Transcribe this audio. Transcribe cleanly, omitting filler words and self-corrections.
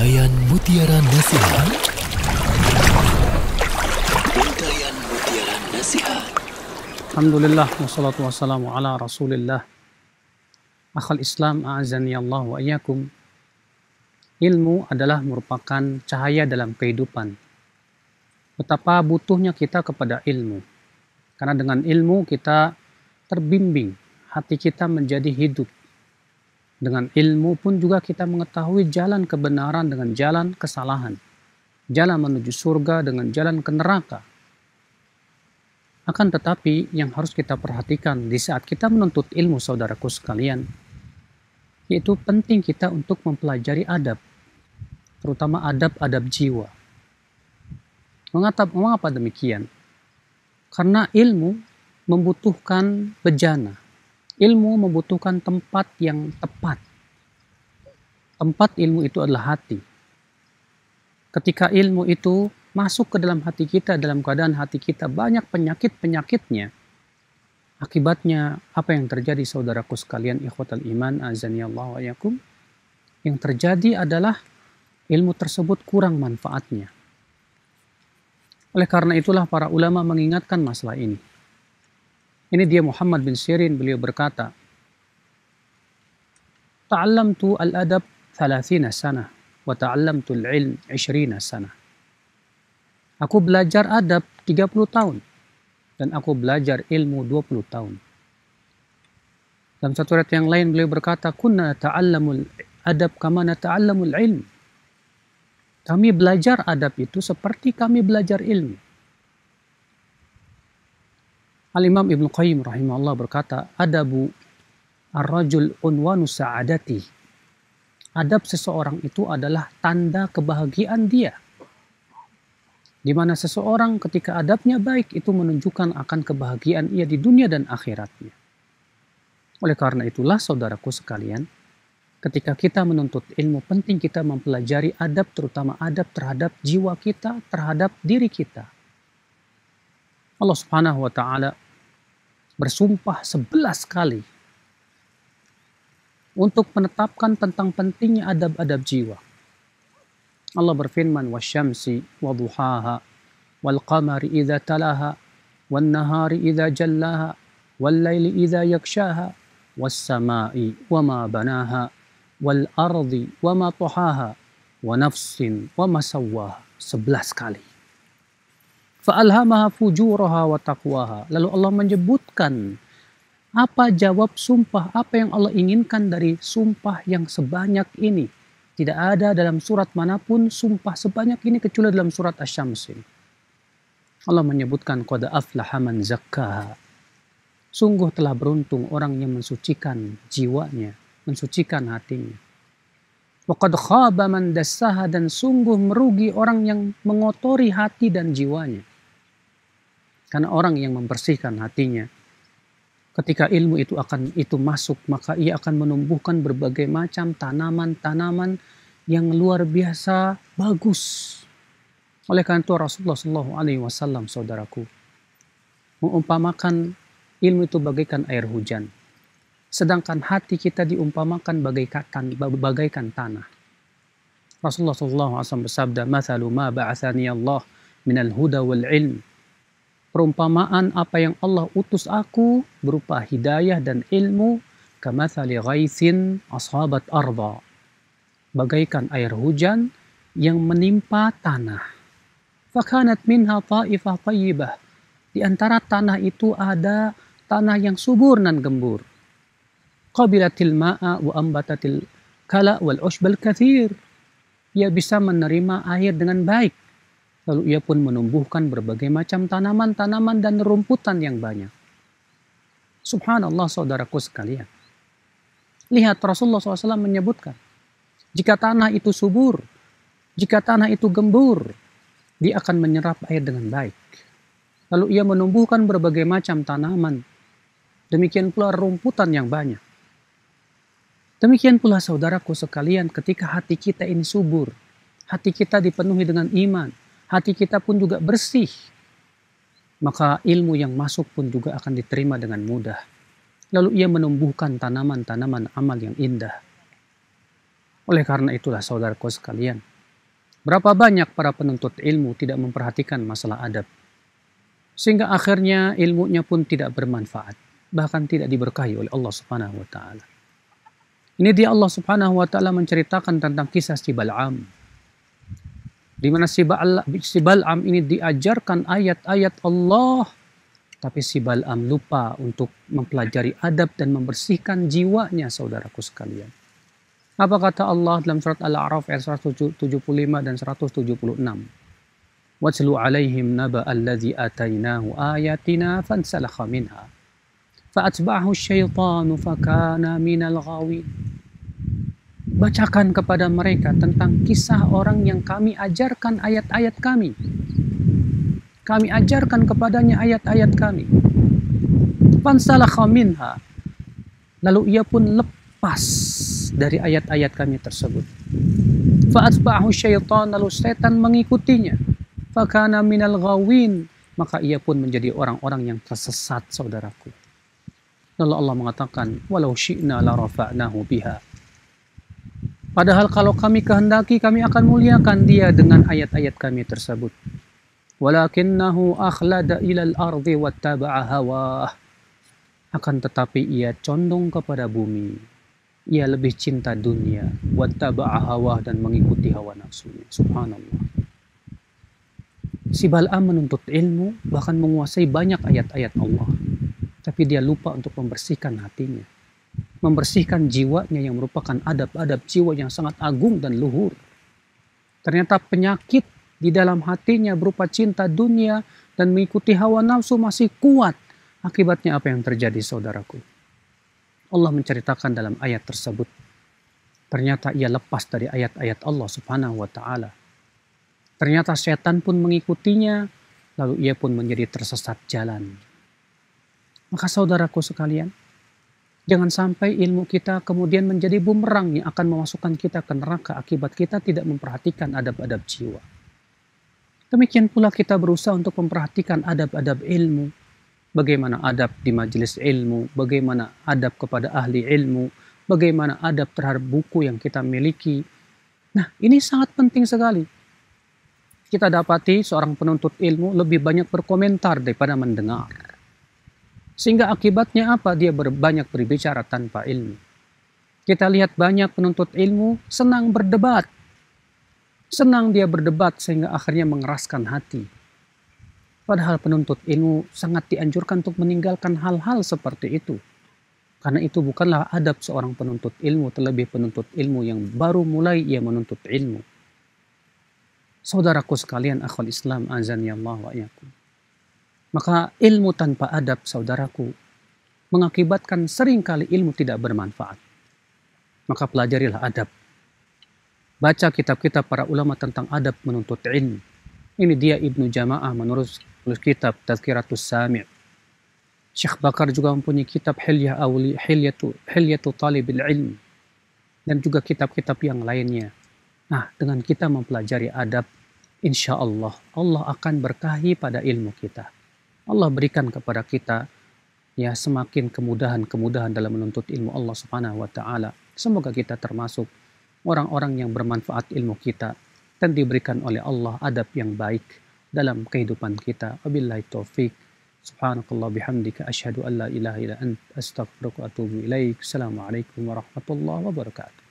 Untayan Mutiara Nasihat. Untayan Mutiara Nasihat. Alhamdulillah wassalatu wassalamu ala Rasulillah. Akhal Islam a'azani Allah wa iyyakum. Ilmu adalah merupakan cahaya dalam kehidupan. Betapa butuhnya kita kepada ilmu. Karena dengan ilmu kita terbimbing, hati kita menjadi hidup. Dengan ilmu pun juga kita mengetahui jalan kebenaran dengan jalan kesalahan. Jalan menuju surga dengan jalan ke neraka. Akan tetapi yang harus kita perhatikan di saat kita menuntut ilmu, saudaraku sekalian, yaitu penting kita untuk mempelajari adab, terutama adab-adab jiwa. Mengapa demikian? Karena ilmu membutuhkan bejana. Ilmu membutuhkan tempat yang tepat. Tempat ilmu itu adalah hati. Ketika ilmu itu masuk ke dalam hati kita, dalam keadaan hati kita banyak penyakit-penyakitnya, akibatnya apa yang terjadi, saudaraku sekalian, ikhwatal iman, azani Allah wa iyyakum? Yang terjadi adalah ilmu tersebut kurang manfaatnya. Oleh karena itulah para ulama mengingatkan masalah ini. Ini dia Muhammad bin Sirin, beliau berkata, Ta'allamtu al-adab 30 sana, wa ta'allamtu al-ilm 20 sana. Aku belajar adab 30 tahun, dan aku belajar ilmu 20 tahun. Dalam satu ayat yang lain beliau berkata, Kunna ta'allamul adab kama nata'allamul ilm. Kami belajar adab itu seperti kami belajar ilmu. Al-Imam Ibnu Qayyim rahimahullah berkata, Adabu ar-rajul unwanu sa'adati. Adab seseorang itu adalah tanda kebahagiaan dia. Di mana seseorang ketika adabnya baik itu menunjukkan akan kebahagiaan ia di dunia dan akhiratnya. Oleh karena itulah saudaraku sekalian, ketika kita menuntut ilmu penting kita mempelajari adab, terutama adab terhadap jiwa kita, terhadap diri kita. Allah Subhanahu wa ta'ala bersumpah 11 kali untuk menetapkan tentang pentingnya adab-adab jiwa. Allah berfirman, wasyamsi waduhaha wal qamari idza talaha wan nahari idza jallaha wal laili idza yakshaha was samai wama banaha wal ardi wama tuhaha wa nafsin wama sawwaha. 11 kali. Fa'alhamaha fujuraha wa taqwaha. Lalu Allah menyebutkan apa jawab sumpah, apa yang Allah inginkan dari sumpah yang sebanyak ini. Tidak ada dalam surat manapun sumpah sebanyak ini kecuali dalam surat Asy-Syams. Allah menyebutkan qad aflaha man zakkaha. Sungguh telah beruntung orang yang mensucikan jiwanya, mensucikan hatinya. Wa qad khaba man dassaha, dan sungguh merugi orang yang mengotori hati dan jiwanya. Karena orang yang membersihkan hatinya, ketika ilmu itu masuk, maka ia akan menumbuhkan berbagai macam tanaman-tanaman yang luar biasa bagus. Oleh karena itu Rasulullah SAW, saudaraku, mengumpamakan ilmu itu bagaikan air hujan. Sedangkan hati kita diumpamakan bagaikan tanah. Rasulullah SAW bersabda, Mathalu ma ba'athani Allah minal huda wal ilm. Perumpamaan apa yang Allah utus aku berupa hidayah dan ilmu, kamathali ghaithin ashabat arda. Bagaikan air hujan yang menimpa tanah. Fakanat minha ta'ifah tayyibah. Di antara tanah itu ada tanah yang subur dan gembur. Qabilatil ma'a wa ambatatil kala wal ushbal kathir. Ia bisa menerima air dengan baik. Lalu ia pun menumbuhkan berbagai macam tanaman-tanaman dan rumputan yang banyak. Subhanallah, saudaraku sekalian. Lihat Rasulullah SAW menyebutkan, jika tanah itu subur, jika tanah itu gembur, dia akan menyerap air dengan baik. Lalu ia menumbuhkan berbagai macam tanaman. Demikian pula rumputan yang banyak. Demikian pula saudaraku sekalian, ketika hati kita ini subur, hati kita dipenuhi dengan iman, hati kita pun juga bersih, maka ilmu yang masuk pun juga akan diterima dengan mudah. Lalu ia menumbuhkan tanaman-tanaman amal yang indah. Oleh karena itulah saudaraku sekalian, Berapa banyak para penuntut ilmu tidak memperhatikan masalah adab, sehingga akhirnya ilmunya pun tidak bermanfaat, bahkan tidak diberkahi oleh Allah Subhanahu wa taala. Ini dia Allah Subhanahu wa taala menceritakan tentang kisah si Bal'am, di mana si Bal'am ini diajarkan ayat-ayat Allah, tapi si Bal'am lupa untuk mempelajari adab dan membersihkan jiwanya, saudaraku sekalian. Apa kata Allah dalam surat Al-A'raf ayat 175 dan 176? Watlu alaihim naba alladhi atainahu ayatina fansalakha minha fa'atba'ahu syaitanu fakana minal ghawin. Bacakan kepada mereka tentang kisah orang yang kami ajarkan ayat-ayat kami. Kami ajarkan kepadanya ayat-ayat kami. Fansalakha minha. Lalu ia pun lepas dari ayat-ayat kami tersebut. Fa'atba'ahu syaitan, lalu setan mengikutinya. Fakana minal ghawin, maka ia pun menjadi orang-orang yang tersesat, saudaraku. Lalu Allah mengatakan, walau syi'na la rafa'nahu biha. Padahal kalau kami kehendaki, kami akan muliakan dia dengan ayat-ayat kami tersebut. Walakinnahu akhlada ilal ardi wattaba'a hawah. Akan tetapi ia condong kepada bumi. Ia lebih cinta dunia, wattaba'a hawah, dan mengikuti hawa nafsunya. Subhanallah. Si Bal'am menuntut ilmu, bahkan menguasai banyak ayat-ayat Allah. Tapi dia lupa untuk membersihkan hatinya. Membersihkan jiwanya yang merupakan adab-adab jiwa yang sangat agung dan luhur. Ternyata penyakit di dalam hatinya berupa cinta dunia dan mengikuti hawa nafsu masih kuat. Akibatnya apa yang terjadi, saudaraku? Allah menceritakan dalam ayat tersebut. Ternyata ia lepas dari ayat-ayat Allah Subhanahu wa taala. Ternyata setan pun mengikutinya, lalu ia pun menjadi tersesat jalan. Maka saudaraku sekalian, jangan sampai ilmu kita kemudian menjadi bumerang yang akan memasukkan kita ke neraka akibat kita tidak memperhatikan adab-adab jiwa. Demikian pula kita berusaha untuk memperhatikan adab-adab ilmu. Bagaimana adab di majelis ilmu, bagaimana adab kepada ahli ilmu, bagaimana adab terhadap buku yang kita miliki. Nah, ini sangat penting sekali. Kita dapati seorang penuntut ilmu lebih banyak berkomentar daripada mendengar. Sehingga akibatnya apa? Dia banyak berbicara tanpa ilmu. Kita lihat banyak penuntut ilmu senang berdebat. Senang dia berdebat sehingga akhirnya mengeraskan hati. Padahal penuntut ilmu sangat dianjurkan untuk meninggalkan hal-hal seperti itu. Karena itu bukanlah adab seorang penuntut ilmu, terlebih penuntut ilmu yang baru mulai ia menuntut ilmu. Saudaraku sekalian, akhwal Islam, azani Allah wa iyyakum. Maka ilmu tanpa adab, saudaraku, mengakibatkan seringkali ilmu tidak bermanfaat. Maka pelajarilah adab. Baca kitab-kitab para ulama tentang adab menuntut ilmu. Ini dia Ibnu Jama'ah menulis kitab Tazkiratus Sami'. Syekh Bakar juga mempunyai kitab Hilyatu Talibil Ilm. Dan juga kitab-kitab yang lainnya. Nah, dengan kita mempelajari adab, insya Allah, Allah akan berkahi pada ilmu kita. Allah berikan kepada kita ya semakin kemudahan dalam menuntut ilmu Allah Subhanahu wa taala. Semoga kita termasuk orang-orang yang bermanfaat ilmu kita dan diberikan oleh Allah adab yang baik dalam kehidupan kita. Wabillahi taufik. Subhanakallah bihamdika asyhadu an la ilaha illa anta astaghfiruka wa atubu ilaik. Assalamualaikum warahmatullahi wabarakatuh.